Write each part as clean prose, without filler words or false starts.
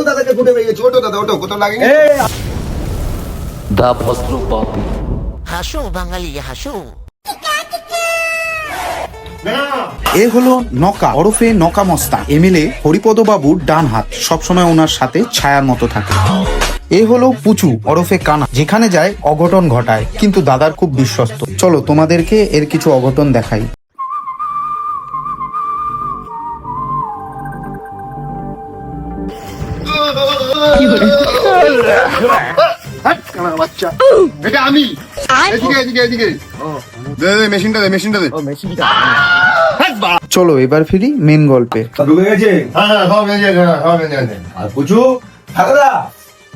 দাদাকে ফুটে বেরিয়েছে, ওটো দাদা ওটো, কোথাও লাগেনি। দা ভদ্র বাবু হাসো বাঙালি হাসো। এ হলো নকা ওরফে নকা মস্তান, এমএলএ হরিপদ বাবুর ডান হাত, সবসময় ওনার সাথে ছায়ার মতো থাকে। এ হলো পুচু ওরফে কানা, যেখানে যায় অঘটন ঘটায়, কিন্তু দাদার খুব বিশ্বস্ত। চলো তোমাদেরকে এর কিছু অঘটন দেখাই। বাচ্চা এটা আমি, এদিকে এদিকে এদিকে দে দে, মেশিনটা দে, মেশিনটা দে। চলো এবার ফিরি মেন গল্পে। ঢুকে গেছে। হ্যাঁ সব মেশিন, সব মেশিন। আর পুচু দাদা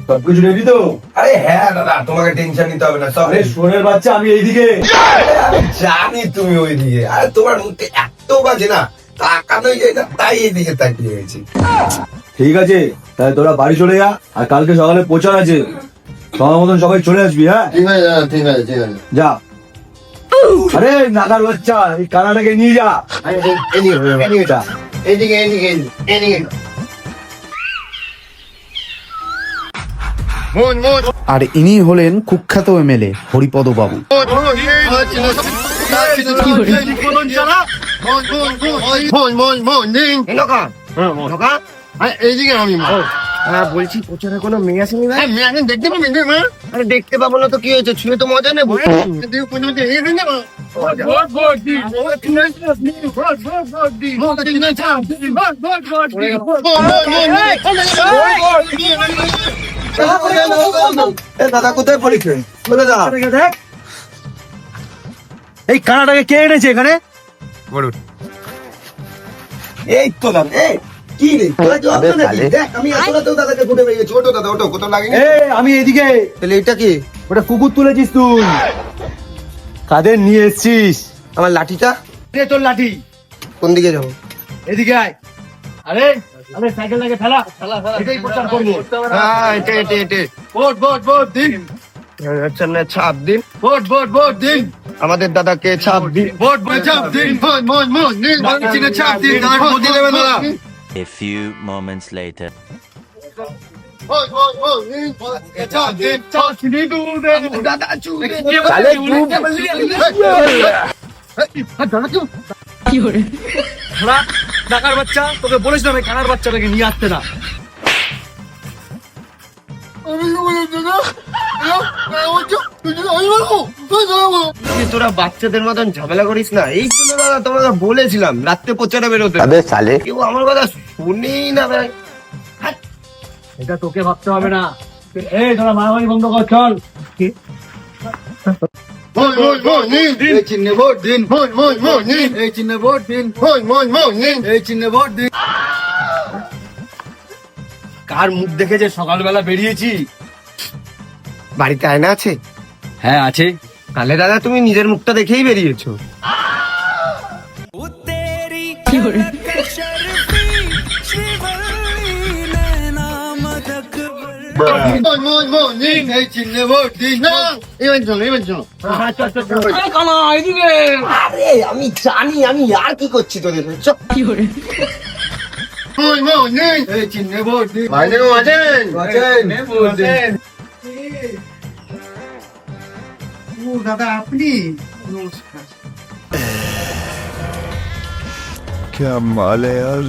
সবকিছু রেডি তো? আরে হ্যাঁ দাদা, তোমাকে টেনশন নিতে হবে না, সব আরে সোনের বাচ্চা, আমি এইদিকে। আমি জানি তুমি ওইদিকে, আরে তোমার মুখে এত বাজে না, তাকানোই যায় না, তাই এইদিকে তাকিয়ে গেছি। ঠিক আছে, তাহলে তোরা বাড়ি চলে যা, আর কালকে সকালে প্রচার আছে, সময় মতন সবাই চলে আসবি। হ্যাঁ ঠিক আছে ঠিক আছে ঠিক আছে। যা। আরে নাগার বাচ্চা, এই কানাটাকে নিয়ে যা। এদিকে যা, এদিকে এদিকে এদিকে। মন মন আর ইনি হলেন কুখ্যাত এমএলএ হরিপদ বাবু। এইদিকে আমি বলছি, প্রচারে কোনো মেয়ে আসেনি ভাই? মেয়ে আসেন, দেখতে পাবেন না? আরে দেখতে পাবো না তো কি হয়েছে, ছুঁয়ে তো মজা নেবো। দাদা কোথায় পড়েছে বলে দাও। এই কানাটাকে কে এনেছে এখানে? এই তো দাদা, এই কি রে, তোরা জবাব তো নাকি? দেখ আমি এতটাতেও দাদাকে ফুটে বেরিয়েছি, ওটো দাদা ওটো, কোথাও লাগেনি। আমি এদিকে। তাহলে এটা কি? ওটা কুকুর তুলেছিস তুই? কাদের নিয়ে এসছিস? আমার লাঠিটা তোর লাঠি কোন দিকে যাবো? এদিকে আয়। আরে আরে সাইকেলটাকে ফেলা ফেলা, এটাই প্রচার করবো। হ্যাঁ এটা এটা এটা ভোট ভোট ভোট দিন, সামনে ছাপ দিন, ভোট ভোট ভোট দিন, আমাদের দাদাকে ছাপ দিন। ভোট ভোট ছাপ দিন, ভোট ভোট ভোট দিন, চিনে ছাপ দিন, দাদা ভোট দিয়ে দেবেন দাদা। A few moments later ছাপ দিন, ছাপ চিনি দুধ দাদা চুপ টাকার বাচ্চা, তোকে বলেছিলাম এই কানার বাচ্চাটাকে নিয়ে আসতে না। তোরা বাচ্চাদের মতন ঝামেলা করিস না, এই জন্য দাদা তোমাকে বলেছিলাম রাত্রে প্রচারে বেরোতে। কেউ আমার কথা শুনেই না ভাই। এটা তোকে ভাবতে হবে না। এই তোরা মারামারি বন্ধ কর, চল। এই চিহ্নে ভোট দিন, এই চিহ্নে ভোট দিন, এই চিহ্নে ভোট দিন। কার মুখ দেখে যে সকালবেলা বেরিয়েছি? বাড়িতে আয়না আছে? হ্যাঁ আছে। তাহলে দাদা তুমি নিজের মুখটা দেখেই বেরিয়েছো। এই চিহ্নে ভোট দিন। আরে আমি জানি, আমি আর কি করছি তোদের। এই চিহ্নে ভোট দিন। দাদা আপনি क्या माल है यार।